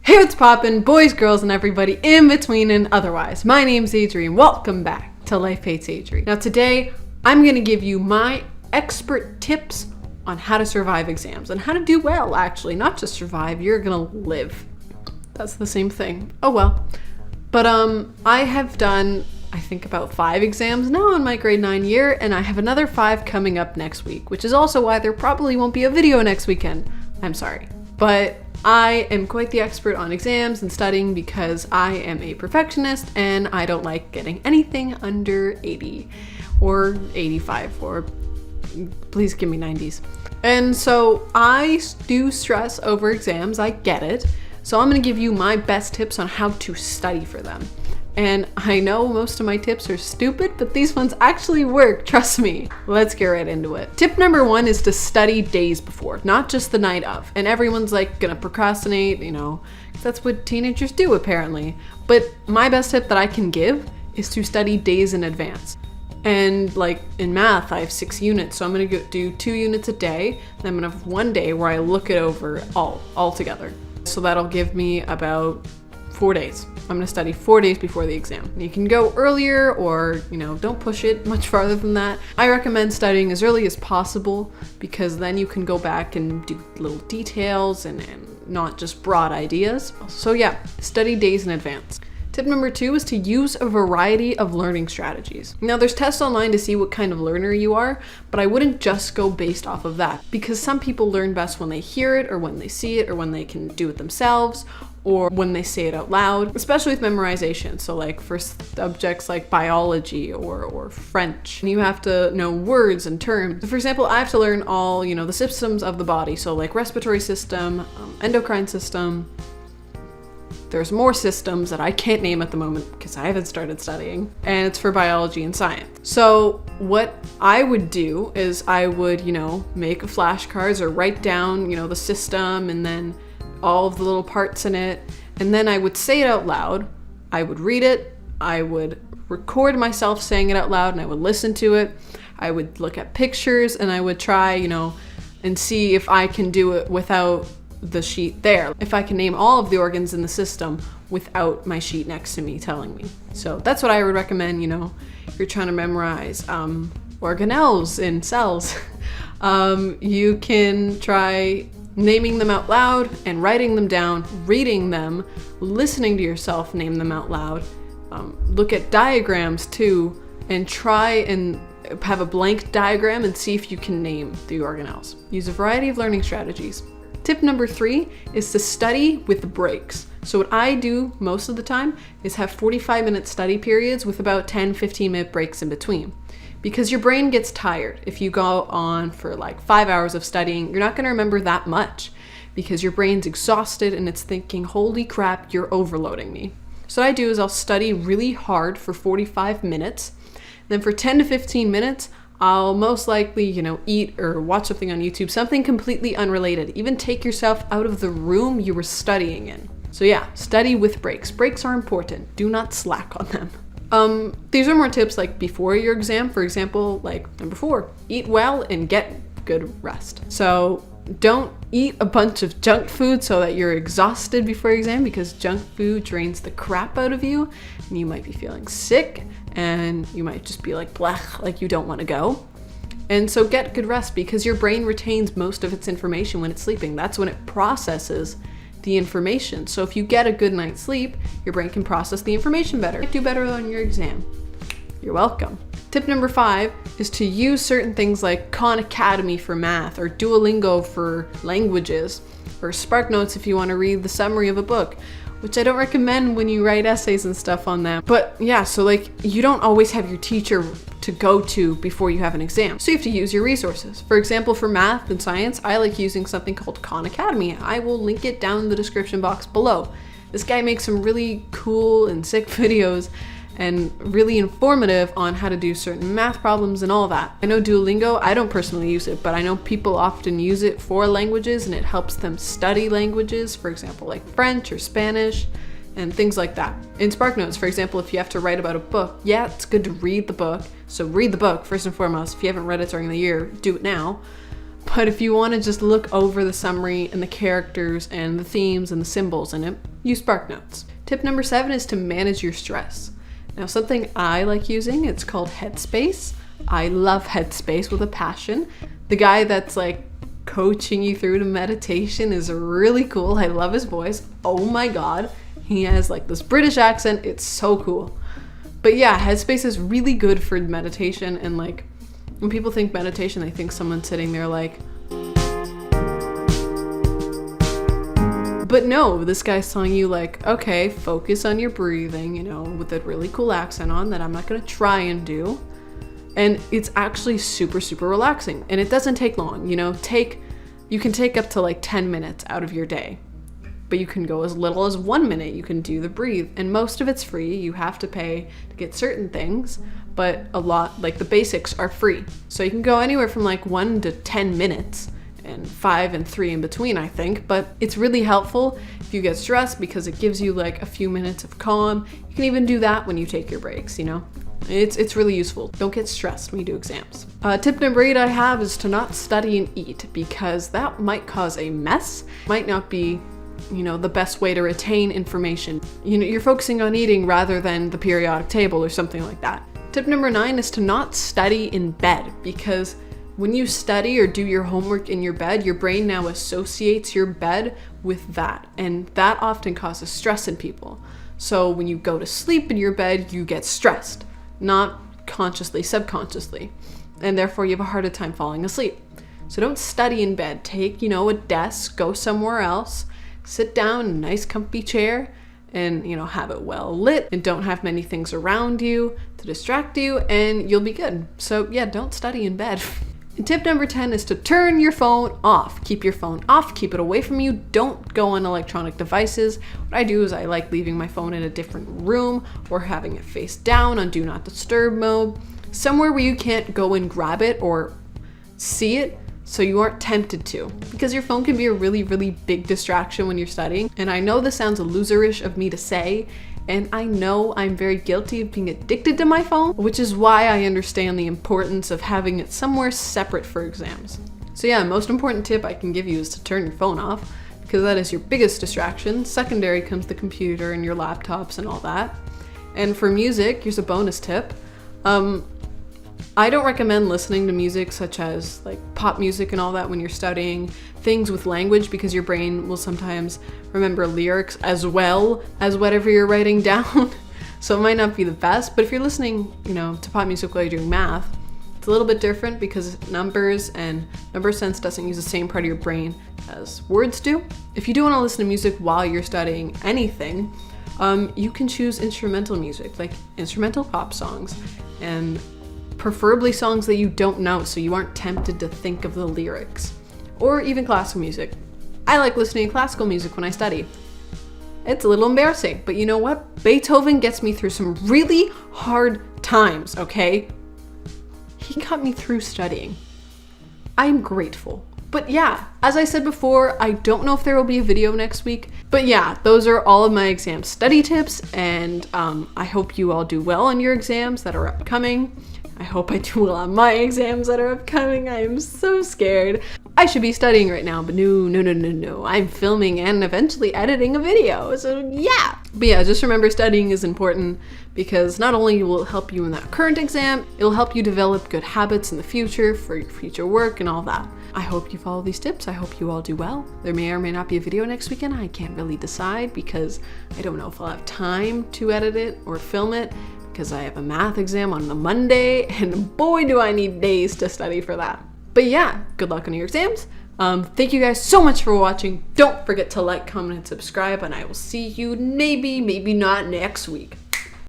Hey, what's poppin', boys, girls, and everybody in between and otherwise. My name's Adrienne. Welcome back to Life Hates Adrienne. Now today, I'm gonna give you my expert tips on how to survive exams and how to do well, actually. Not just survive, you're gonna live. That's the same thing. Oh well. But I have done, I think, about 5 exams now in my grade 9 year, and I have another 5 coming up next week, which is also why there probably won't be a video next weekend. I'm sorry. But I am quite the expert on exams and studying because I am a perfectionist and I don't like getting anything under 80 or 85 or please give me 90s. And so I do stress over exams, I get it. So I'm gonna give you my best tips on how to study for them. And I know most of my tips are stupid, but these ones actually work, trust me. Let's get right into it. Tip number 1 is to study days before, not just the night of. And everyone's like gonna procrastinate, you know, that's what teenagers do apparently. But my best tip that I can give is to study days in advance. And like in math, I have 6 units, so I'm gonna do 2 units a day. And I'm gonna have 1 day where I look it over all together. So that'll give me about 4 days. I'm gonna study 4 days before the exam. You can go earlier or, you know, don't push it much farther than that. I recommend studying as early as possible because then you can go back and do little details and not just broad ideas. So yeah, study days in advance. Tip number 2 is to use a variety of learning strategies. Now there's tests online to see what kind of learner you are, but I wouldn't just go based off of that because some people learn best when they hear it or when they see it or when they can do it themselves or when they say it out loud, especially with memorization. So like for subjects like biology or French, you have to know words and terms. For example, I have to learn all, you know, the systems of the body. So like respiratory system, endocrine system. There's more systems that I can't name at the moment because I haven't started studying, and it's for biology and science. So what I would do is I would, you know, make flashcards or write down, you know, the system and then all of the little parts in it, and then I would say it out loud. I would read it, I would record myself saying it out loud, and I would listen to it. I would look at pictures and I would try, you know, and see if I can do it without the sheet there. If I can name all of the organs in the system without my sheet next to me telling me. So that's what I would recommend, you know, if you're trying to memorize organelles in cells. You can try naming them out loud and writing them down, reading them, listening to yourself name them out loud. Look at diagrams too and try and have a blank diagram and see if you can name the organelles. Use a variety of learning strategies. Tip number 3 is to study with breaks. So what I do most of the time is have 45-minute study periods with about 10-15-minute breaks in between. Because your brain gets tired. If you go on for like 5 hours of studying, you're not gonna remember that much because your brain's exhausted and it's thinking, holy crap, you're overloading me. So what I do is I'll study really hard for 45 minutes. Then for 10 to 15 minutes, I'll most likely, you know, eat or watch something on YouTube, something completely unrelated. Even take yourself out of the room you were studying in. So yeah, study with breaks. Breaks are important. Do not slack on them. These are more tips like before your exam. For example, like number 4, eat well and get good rest. So don't eat a bunch of junk food so that you're exhausted before your exam because junk food drains the crap out of you and you might be feeling sick and you might just be like blech, like you don't want to go. And so get good rest because your brain retains most of its information when it's sleeping. That's when it processes the information. So if you get a good night's sleep, your brain can process the information better. Do better on your exam. You're welcome. Tip number 5 is to use certain things like Khan Academy for math or Duolingo for languages or SparkNotes if you want to read the summary of a book, which I don't recommend when you write essays and stuff on them. But yeah, so like you don't always have your teacher to go to before you have an exam. So you have to use your resources. For example, for math and science, I like using something called Khan Academy. I will link it down in the description box below. This guy makes some really cool and sick videos and really informative on how to do certain math problems and all that. I know Duolingo, I don't personally use it, but I know people often use it for languages and it helps them study languages, for example, like French or Spanish and things like that. In SparkNotes, for example, if you have to write about a book, yeah, it's good to read the book. So read the book first and foremost. If you haven't read it during the year, do it now. But if you want to just look over the summary and the characters and the themes and the symbols in it, use SparkNotes. Tip number 7 is to manage your stress. Now, something I like using, it's called Headspace. I love Headspace with a passion. The guy that's like coaching you through to meditation is really cool. I love his voice. Oh my God. He has like this British accent. It's so cool. But yeah, Headspace is really good for meditation. And like when people think meditation, they think someone sitting there like, but no, this guy's telling you like, okay, focus on your breathing, you know, with a really cool accent on that I'm not going to try and do. And it's actually super, super relaxing. And it doesn't take long, you know, you can take up to like 10 minutes out of your day, but you can go as little as 1 minute. You can do the breathe, and most of it's free. You have to pay to get certain things, but a lot, like the basics, are free. So you can go anywhere from like 1 to 10 minutes and 5 and 3 in between, I think. But it's really helpful if you get stressed because it gives you like a few minutes of calm. You can even do that when you take your breaks, you know? It's really useful. Don't get stressed when you do exams. Tip number 8 I have is to not study and eat, because that might cause a mess. Might not be, you know, the best way to retain information. You know, you're focusing on eating rather than the periodic table or something like that. Tip number 9 is to not study in bed, because when you study or do your homework in your bed, your brain now associates your bed with that, and that often causes stress in people. So when you go to sleep in your bed, you get stressed, not consciously, subconsciously, and therefore you have a harder time falling asleep. So don't study in bed. Take, you know, a desk, go somewhere else, sit down in a nice comfy chair, and, you know, have it well lit, and don't have many things around you to distract you, and you'll be good. So yeah, don't study in bed. And tip number 10 is to turn your phone off. Keep your phone off, keep it away from you. Don't go on electronic devices. What I do is I like leaving my phone in a different room or having it face down on do not disturb mode, somewhere where you can't go and grab it or see it, so you aren't tempted to, because your phone can be a really, really big distraction when you're studying. And I know this sounds loserish of me to say, and I know I'm very guilty of being addicted to my phone, which is why I understand the importance of having it somewhere separate for exams. So yeah, most important tip I can give you is to turn your phone off, because that is your biggest distraction. Secondary comes the computer and your laptops and all that. And for music, here's a bonus tip. I don't recommend listening to music such as like pop music and all that when you're studying things with language, because your brain will sometimes remember lyrics as well as whatever you're writing down. So it might not be the best, but if you're listening, you know, to pop music while you're doing math, it's a little bit different because numbers and number sense doesn't use the same part of your brain as words do. If you do want to listen to music while you're studying anything, you can choose instrumental music, like instrumental pop songs, and preferably songs that you don't know so you aren't tempted to think of the lyrics. Or even classical music. I like listening to classical music when I study. It's a little embarrassing, but you know what? Beethoven gets me through some really hard times, okay? He got me through studying. I'm grateful. But yeah, as I said before, I don't know if there will be a video next week. But yeah, those are all of my exam study tips, and I hope you all do well on your exams that are upcoming. I hope I do well on my exams that are upcoming. I am so scared. I should be studying right now, but no. I'm filming and eventually editing a video, so yeah. But yeah, just remember studying is important, because not only will it help you in that current exam, it'll help you develop good habits in the future for your future work and all that. I hope you follow these tips. I hope you all do well. There may or may not be a video next weekend. I can't really decide because I don't know if I'll have time to edit it or film it, because I have a math exam on the Monday, and boy do I need days to study for that. But yeah, good luck on your exams. Thank you guys so much for watching. Don't forget to like, comment, and subscribe, and I will see you maybe not next week.